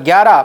11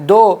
2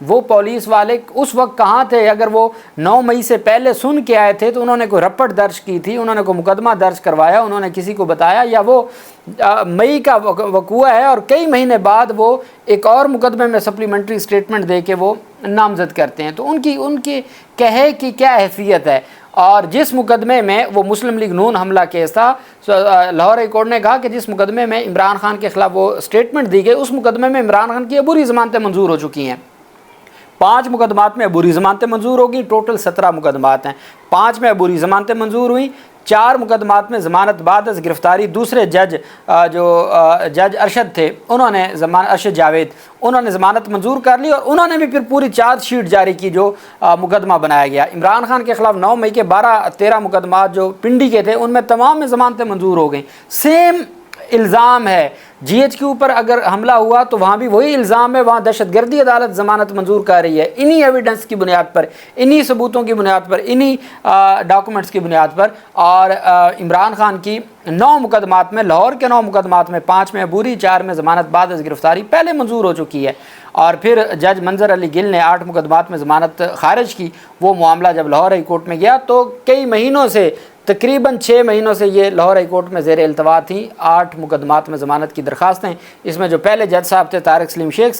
وہ پولیس والے اس وقت کہاں تھے؟ اگر وہ 9 مئی سے پہلے سن کے آئے تھے تو انہوں نے کوئی رپٹ درج کی تھی، انہوں نے کوئی مقدمہ درج کروایا، انہوں نے کسی کو بتایا، یا وہ مئی کا وقوع ہے اور کئی مہینے بعد وہ ایک اور مقدمے میں سپلیمنٹری اسٹیٹمنٹ دے کے وہ نامزد کرتے ہیں؟ تو ان کی کہے کی کیا حیثیت ہے؟ اور جس مقدمے میں وہ مسلم لیگ نون حملہ کیس تھا، لاہور ہائی کورٹ نے کہا کہ جس مقدمے میں عمران خان کے خلاف وہ اسٹیٹمنٹ دی گئی، اس مقدمے میں عمران خان کی عبوری ضمانتیں منظور ہو چکی ہیں۔ 5 مقدمات میں عبوری ضمانتیں منظور ہوگی، ٹوٹل 17 مقدمات ہیں، 5 میں عبوری ضمانتیں منظور ہوئیں، 4 مقدمات میں ضمانت بعد از گرفتاری۔ دوسرے جج جج ارشد تھے، انہوں نے ارشد جاوید، انہوں نے ضمانت منظور کر لی اور انہوں نے بھی پھر پوری چارج شیٹ جاری کی جو مقدمہ بنایا گیا۔ عمران خان کے خلاف 9 مئی کے 12-13 مقدمات جو پنڈی کے تھے، ان میں تمام میں ضمانتیں منظور ہو گئیں۔ سیم الزام ہے جی ایچ کے اوپر، اگر حملہ ہوا تو وہاں بھی وہی الزام ہے، وہاں دہشت گردی عدالت ضمانت منظور کر رہی ہے، انہی ایویڈنس کی بنیاد پر، انہی ثبوتوں کی بنیاد پر، انہی ڈاکومنٹس کی بنیاد پر۔ اور عمران خان کی 9 مقدمات میں، لاہور کے 9 مقدمات میں 5 میں عبوری، 4 میں ضمانت بعد از گرفتاری پہلے منظور ہو چکی ہے۔ اور پھر جج منظر علی گل نے 8 مقدمات میں ضمانت خارج کی۔ وہ معاملہ جب لاہور ہائی کورٹ میں گیا تو کئی مہینوں سے، تقریباً 6 مہینوں سے یہ لاہور ہائی کورٹ میں زیر التوا تھیں 8 مقدمات میں ضمانت کی درخواستیں۔ اس میں جو پہلے جج صاحب تھے طارق سلیم شیخ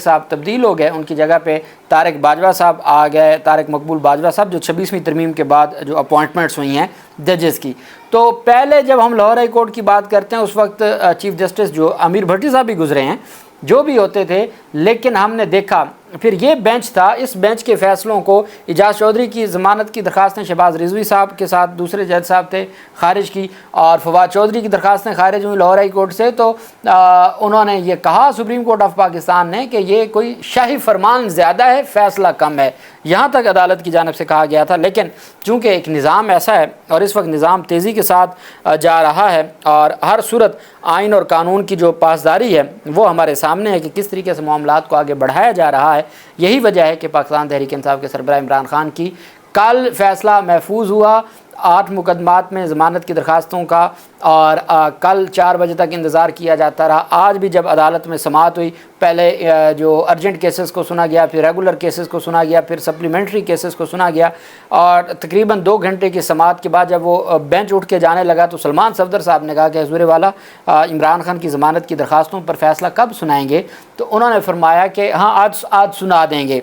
صاحب تبدیل ہو گئے، ان کی جگہ پہ طارق باجوہ صاحب آ گئے، طارق مقبول باجوہ صاحب، جو 26ویں ترمیم کے بعد جو اپوائنٹمنٹس ہوئی ہیں ججز کی۔ تو پہلے جب ہم لاہور ہائی کورٹ کی بات کرتے ہیں، اس وقت چیف جسٹس جو امیر بھٹی صاحب بھی گزرے ہیں، جو بھی ہوتے تھے، لیکن ہم نے دیکھا پھر یہ بینچ تھا، اس بینچ کے فیصلوں کو اعجاز چودھری کی ضمانت کی درخواستیں شہباز رضوی صاحب کے ساتھ دوسرے جج صاحب تھے خارج کی، اور فواد چودھری کی درخواستیں خارج ہوئیں لاہور ہائی کورٹ سے۔ تو انہوں نے یہ کہا سپریم کورٹ آف پاکستان نے کہ یہ کوئی شاہی فرمان زیادہ ہے، فیصلہ کم ہے، یہاں تک عدالت کی جانب سے کہا گیا تھا۔ لیکن چونکہ ایک نظام ایسا ہے اور اس وقت نظام تیزی کے ساتھ جا رہا ہے، اور ہر صورت آئین اور قانون کی جو پاسداری ہے وہ ہمارے سامنے ہے کہ کس طریقے سے معاملات کو آگے بڑھایا جا رہا ہے۔ یہی وجہ ہے کہ پاکستان تحریک انصاف کے سربراہ عمران خان کی کل فیصلہ محفوظ ہوا 8 مقدمات میں ضمانت کی درخواستوں کا، اور کل 4 بجے تک انتظار کیا جاتا رہا۔ آج بھی جب عدالت میں سماعت ہوئی، پہلے جو ارجنٹ کیسز کو سنا گیا، پھر ریگولر کیسز کو سنا گیا، پھر سپلیمنٹری کیسز کو سنا گیا، اور تقریباً 2 گھنٹے کی سماعت کے بعد جب وہ بینچ اٹھ کے جانے لگا تو سلمان صفدر صاحب نے کہا کہ حضور والا عمران خان کی ضمانت کی درخواستوں پر فیصلہ کب سنائیں گے؟ تو انہوں نے فرمایا کہ ہاں آج سنا دیں گے۔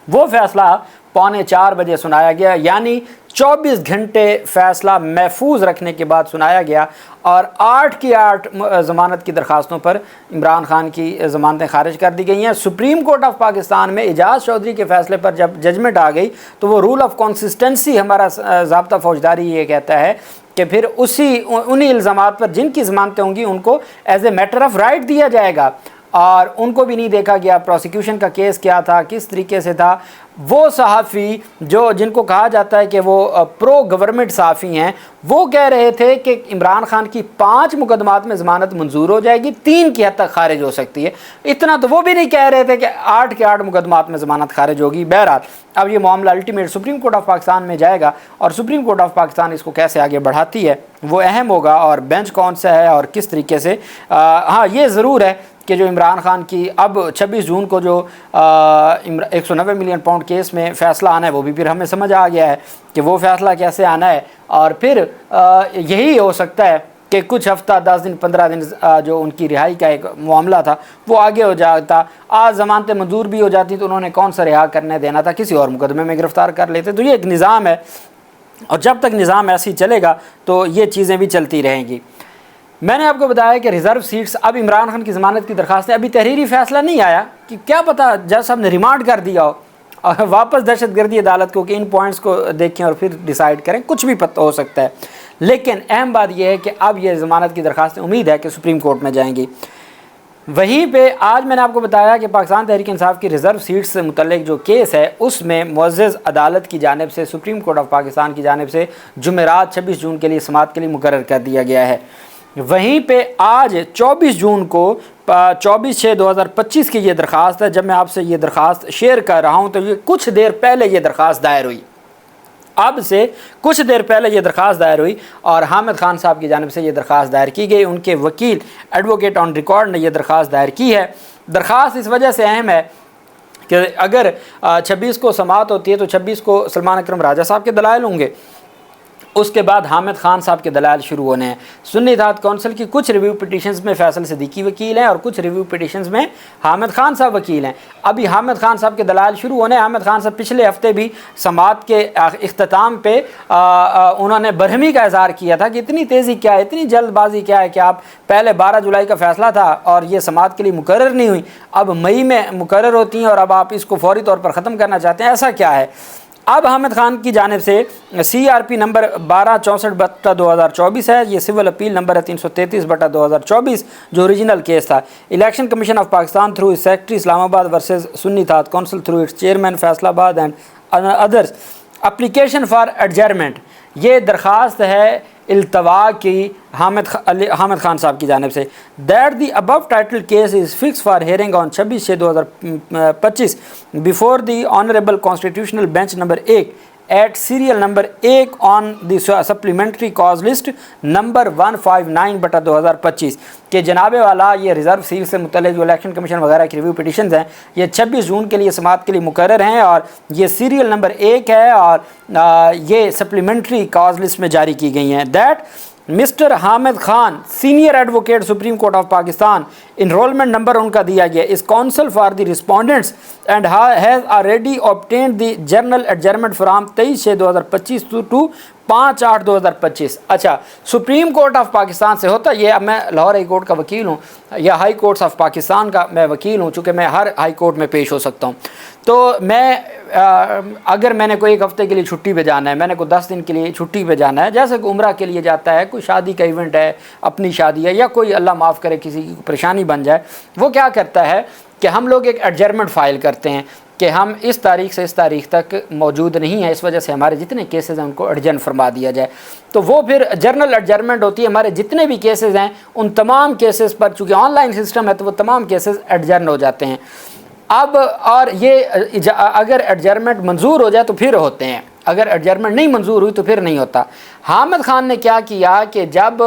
وہ فیصلہ 3:45 بجے سنایا گیا، یعنی 24 گھنٹے فیصلہ محفوظ رکھنے کے بعد سنایا گیا، اور 8 کی 8 ضمانت کی درخواستوں پر عمران خان کی ضمانتیں خارج کر دی گئی ہیں۔ سپریم کورٹ آف پاکستان میں اعجاز چودھری کے فیصلے پر جب ججمنٹ آ گئی تو وہ رول آف کنسسٹنسی، ہمارا ضابطہ فوجداری یہ کہتا ہے کہ پھر انہی الزامات پر جن کی ضمانتیں ہوں گی ان کو as a matter of right دیا جائے گا، اور ان کو بھی نہیں دیکھا گیا پروسیکیوشن کا کیس کیا تھا، کس طریقے سے تھا۔ وہ صحافی جن کو کہا جاتا ہے کہ وہ پرو گورنمنٹ صحافی ہیں، وہ کہہ رہے تھے کہ عمران خان کی 5 مقدمات میں ضمانت منظور ہو جائے گی، 3 کی حد تک خارج ہو سکتی ہے۔ اتنا تو وہ بھی نہیں کہہ رہے تھے کہ 8 کے 8 مقدمات میں ضمانت خارج ہوگی۔ بہرحال اب یہ معاملہ ultimate supreme court of Pakistan میں جائے گا، اور سپریم کورٹ آف پاکستان اس کو کیسے آگے بڑھاتی ہے وہ اہم ہوگا، اور بینچ کون سا ہے اور کس طریقے سے۔ ہاں یہ ضرور ہے کہ جو عمران خان کی اب 26 جون کو جو 190 ملین پاؤنڈ کیس میں فیصلہ آنا ہے، وہ بھی پھر ہمیں سمجھ آ گیا ہے کہ وہ فیصلہ کیسے آنا ہے، اور پھر یہی ہو سکتا ہے کہ کچھ ہفتہ 10 دن 15 دن جو ان کی رہائی کا ایک معاملہ تھا وہ آگے ہو جاتا۔ آج ضمانتیں منظور بھی ہو جاتی تو انہوں نے کون سا رہا کرنے دینا تھا، کسی اور مقدمے میں گرفتار کر لیتے۔ تو یہ ایک نظام ہے، اور جب تک نظام ایسی چلے گا تو یہ چیزیں بھی چلتی رہیں گی۔ میں نے آپ کو بتایا کہ ریزرو سیٹس، اب عمران خان کی ضمانت کی درخواستیں، ابھی تحریری فیصلہ نہیں آیا کہ کیا پتہ جج صاحب نے ریمانڈ کر دیا ہو اور واپس دہشت گردی عدالت کو کہ ان پوائنٹس کو دیکھیں اور پھر ڈیسائیڈ کریں، کچھ بھی پتہ ہو سکتا ہے۔ لیکن اہم بات یہ ہے کہ اب یہ ضمانت کی درخواستیں امید ہے کہ سپریم کورٹ میں جائیں گی۔ وہیں پہ آج میں نے آپ کو بتایا کہ پاکستان تحریک انصاف کی ریزرو سیٹس سے متعلق جو کیس ہے اس میں معزز عدالت کی جانب سے، سپریم کورٹ آف پاکستان کی جانب سے جمعرات 26 جون کے لیے سماعت کے لیے مقرر کر دیا گیا ہے۔ وہیں پہ آج 24 جون کو 24/6/2025 کی یہ درخواست ہے۔ جب میں آپ سے یہ درخواست شیئر کر رہا ہوں تو یہ کچھ دیر پہلے یہ درخواست دائر ہوئی، اب سے کچھ دیر پہلے یہ درخواست دائر ہوئی اور حامد خان صاحب کی جانب سے یہ درخواست دائر کی گئی. ان کے وکیل ایڈوکیٹ آن ریکارڈ نے یہ درخواست دائر کی ہے. درخواست اس وجہ سے اہم ہے کہ اگر 26 کو سماعت ہوتی ہے تو 26 کو سلمان اکرم راجہ صاحب کے دلائل ہوں گے, اس کے بعد حامد خان صاحب کے دلائل شروع ہونے ہیں. سنی اتحاد کونسل کی کچھ ریویو پٹیشنز میں فیصل صدیقی وکیل ہیں اور کچھ ریویو پٹیشنز میں حامد خان صاحب وکیل ہیں. ابھی حامد خان صاحب کے دلائل شروع ہونے ہیں. حامد خان صاحب پچھلے ہفتے بھی سماعت کے اختتام پہ انہوں نے برہمی کا اظہار کیا تھا کہ اتنی تیزی کیا ہے, اتنی جلد بازی کیا ہے کہ آپ پہلے 12 جولائی کا فیصلہ تھا اور یہ سماعت کے لیے مقرر نہیں ہوئی, اب مئی میں مقرر ہوتی ہیں اور اب آپ اس کو فوری طور پر ختم کرنا چاہتے ہیں, ایسا کیا ہے؟ اب حامد خان کی جانب سے CRP نمبر 1264/2024 ہے, یہ سول اپیل نمبر ہے 333/2024 جو اوریجنل کیس تھا. Election commission of Pakistan through its secretary Islamabad versus Sunni Ittehad council through its chairman Faisalabad and others application for adjournment. یہ درخواست ہے التوا کی حامد خان صاحب کی جانب سے. That the above title case is fixed for hearing on 26/6/2025 before the honourable constitutional bench number 1 at serial number 1 on the supplementary cause list number 159/2025 کہ جناب والا یہ ریزرو سیٹ سے متعلق جو الیکشن کمیشن وغیرہ کی ریویو پٹیشنز ہیں یہ 26 جون کے لیے سماعت کے لیے مقرر ہیں اور یہ سیریل نمبر 1 ہے اور یہ سپلیمنٹری کاز لسٹ میں جاری کی گئی ہیں. That mister Hamid Khan senior advocate supreme court of Pakistan, enrolment number ان کا دیا گیا is counsel for the respondents and has already obtained the general adjournment from 23/6/2025 to 5/8/2025. اچھا, سپریم کورٹ آف پاکستان سے ہوتا یہ, اب میں لاہور ہائی کورٹ کا وکیل ہوں یا ہائی کورٹس آف پاکستان کا میں وکیل ہوں, چونکہ میں ہر ہائی کورٹ میں پیش ہو سکتا ہوں, تو میں اگر میں نے کوئی 1 ہفتے کے لیے چھٹی پہ جانا ہے, میں نے کوئی 10 دن کے لیے چھٹی پہ جانا ہے, جیسے کہ عمرہ کے لیے جاتا ہے, کوئی شادی کا ایونٹ ہے, اپنی شادی ہے, یا کوئی اللہ معاف کرے کسی کی پریشانی بن جائے, وہ کیا کرتا ہے کہ ہم لوگ ایک ایڈجرمنٹ فائل کرتے ہیں کہ ہم اس تاریخ سے اس تاریخ تک موجود نہیں ہیں, اس وجہ سے ہمارے جتنے کیسز ہیں ان کو ایڈجرن فرما دیا جائے. تو وہ پھر جرنل ایڈجرمنٹ ہوتی ہے, ہمارے جتنے بھی کیسز ہیں ان تمام کیسز پر, چونکہ آن لائن سسٹم ہے تو وہ تمام کیسز ایڈجرن ہو جاتے ہیں. اب اور یہ اگر ایڈجرمنٹ منظور ہو جائے تو پھر ہوتے ہیں, اگر ایڈجرمنٹ نہیں منظور ہوئی تو پھر نہیں ہوتا. حامد خان نے کیا کیا کہ جب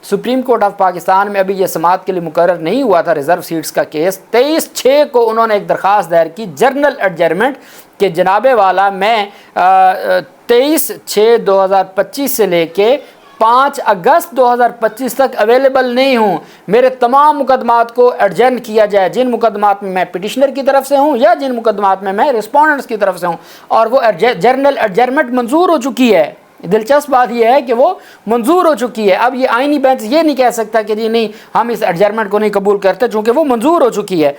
سپریم کورٹ آف پاکستان میں ابھی یہ سماعت کے لیے مقرر نہیں ہوا تھا ریزرو سیٹس کا کیس, 23/6 کو انہوں نے ایک درخواست دائر کی جرنل ایڈجرمنٹ کہ جناب والا میں 23/6/2025 سے لے کے 5 اگست 2025 تک اویلیبل نہیں ہوں, میرے تمام مقدمات کو ایڈجرن کیا جائے, جن مقدمات میں پٹیشنر کی طرف سے ہوں یا جن مقدمات میں رسپونڈنٹس کی طرف سے ہوں, اور وہ جرنل ایڈجرمنٹ منظور ہو چکی ہے. دلچسپ بات یہ ہے کہ وہ منظور ہو چکی ہے. اب یہ آئینی بینچ یہ نہیں کہہ سکتا کہ جی نہیں ہم اس ایڈجرمنٹ کو نہیں قبول کرتے, چونکہ وہ منظور ہو چکی ہے.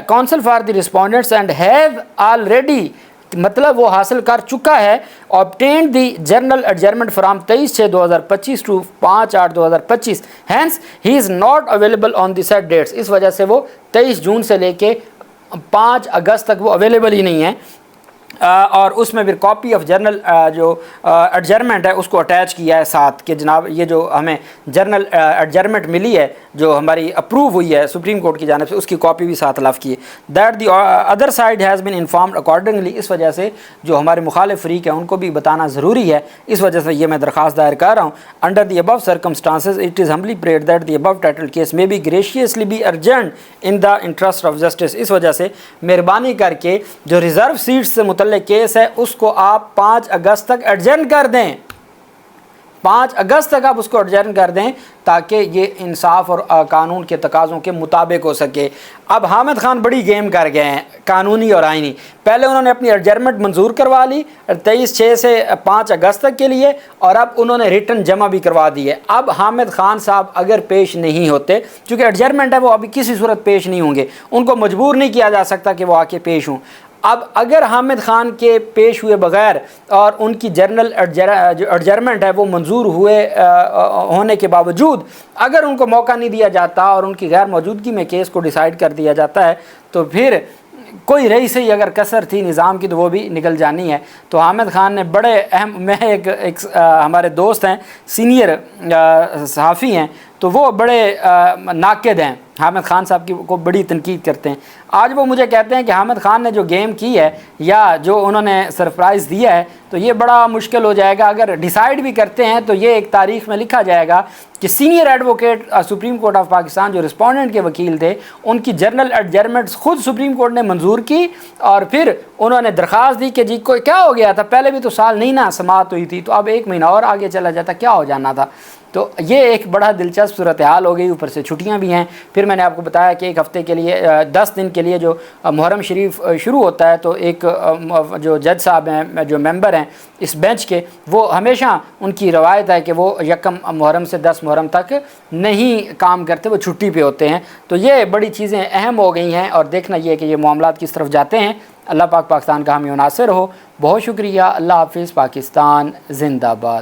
Counsel for the respondents and have already, مطلب وہ حاصل کر چکا ہے, obtained the general adjournment from 23/6/2025 to 5/8/2025 hence he is not available on the said dates. اس وجہ سے وہ 23 جون سے لے کے 5 اگست تک وہ اویلیبل ہی نہیں ہے. اور اس میں پھر کاپی آف جرنل جو ایڈجرمنٹ ہے اس کو اٹیچ کیا ہے ساتھ کہ جناب یہ جو ہمیں جرنل ایڈجرمنٹ ملی ہے جو ہماری اپروو ہوئی ہے سپریم کورٹ کی جانب سے, اس کی کاپی بھی ساتھ لفظ کی ہے. That the other side has been informed accordingly, اس وجہ سے جو ہمارے مخالف فریق ہیں ان کو بھی بتانا ضروری ہے, اس وجہ سے یہ میں درخواست دائر کر رہا ہوں. Under the above circumstances it is humbly prayed that the above title case may be graciously be urgent in the interest of justice. اس وجہ سے مہربانی کر کے جو ریزرو سیٹس سے متعلق کیس ہے اس کو آپ 5 اگست تک ایڈجرن کر دیں, 5 اگست تک آپ اس کو ایڈجرن کر دیں تاکہ یہ انصاف اور قانون کے تقاضوں کے مطابق ہو سکے. اب حامد خان بڑی گیم کر گئے ہیں قانونی اور آئینی. پہلے انہوں نے اپنی ایڈجرمنٹ منظور کروا لی 23/6 سے 5 اگست تک کے لیے, اور اب انہوں نے ریٹن جمع بھی کروا دی ہے. اب حامد خان صاحب اگر پیش نہیں ہوتے, چونکہ ایڈجرمنٹ ہے وہ ابھی کسی صورت پیش نہیں ہوں گے, ان کو مجبور نہیں کیا جا سکتا کہ وہ آ کے پیش ہوں. اب اگر حامد خان کے پیش ہوئے بغیر اور ان کی جرنل جو ایڈجرمنٹ ہے وہ منظور ہونے کے باوجود اگر ان کو موقع نہیں دیا جاتا اور ان کی غیر موجودگی میں کیس کو ڈیسائیڈ کر دیا جاتا ہے تو پھر کوئی رہی سے اگر کسر تھی نظام کی تو وہ بھی نکل جانی ہے. تو حامد خان نے بڑے اہم, میں ایک ہمارے دوست ہیں سینئر صحافی ہیں تو وہ بڑے ناقد ہیں حامد خان صاحب کی کو بڑی تنقید کرتے ہیں. آج وہ مجھے کہتے ہیں کہ حامد خان نے جو گیم کی ہے یا جو انہوں نے سرپرائز دیا ہے تو یہ بڑا مشکل ہو جائے گا. اگر ڈیسائیڈ بھی کرتے ہیں تو یہ ایک تاریخ میں لکھا جائے گا کہ senior advocate supreme court of Pakistan جو رسپونڈنٹ کے وکیل تھے ان کی جرنل ایڈجرمنٹس خود سپریم کورٹ نے منظور کی اور پھر انہوں نے درخواست دی کہ جی کوئی کیا ہو گیا تھا, پہلے بھی تو سال نہیں نا سماعت ہوئی تھی, تو اب 1 مہینہ اور آگے چلا جاتا, کیا ہو جانا تھا. تو یہ ایک بڑا دلچسپ صورتحال ہو گئی. اوپر سے چھٹیاں بھی ہیں. پھر میں نے آپ کو بتایا کہ 1 ہفتے کے لیے 10 دن کے لیے جو محرم شریف شروع ہوتا ہے تو ایک جو جج صاحب ہیں جو ممبر ہیں اس بینچ کے, وہ ہمیشہ ان کی روایت ہے کہ وہ 1 محرم سے 10 محرم تک نہیں کام کرتے, وہ چھٹی پہ ہوتے ہیں. تو یہ بڑی چیزیں اہم ہو گئی ہیں اور دیکھنا یہ ہے کہ یہ معاملات کس طرف جاتے ہیں. اللہ پاک پاکستان کا حامی و ناصر ہو. بہت شکریہ. اللہ حافظ. پاکستان زندہ باد.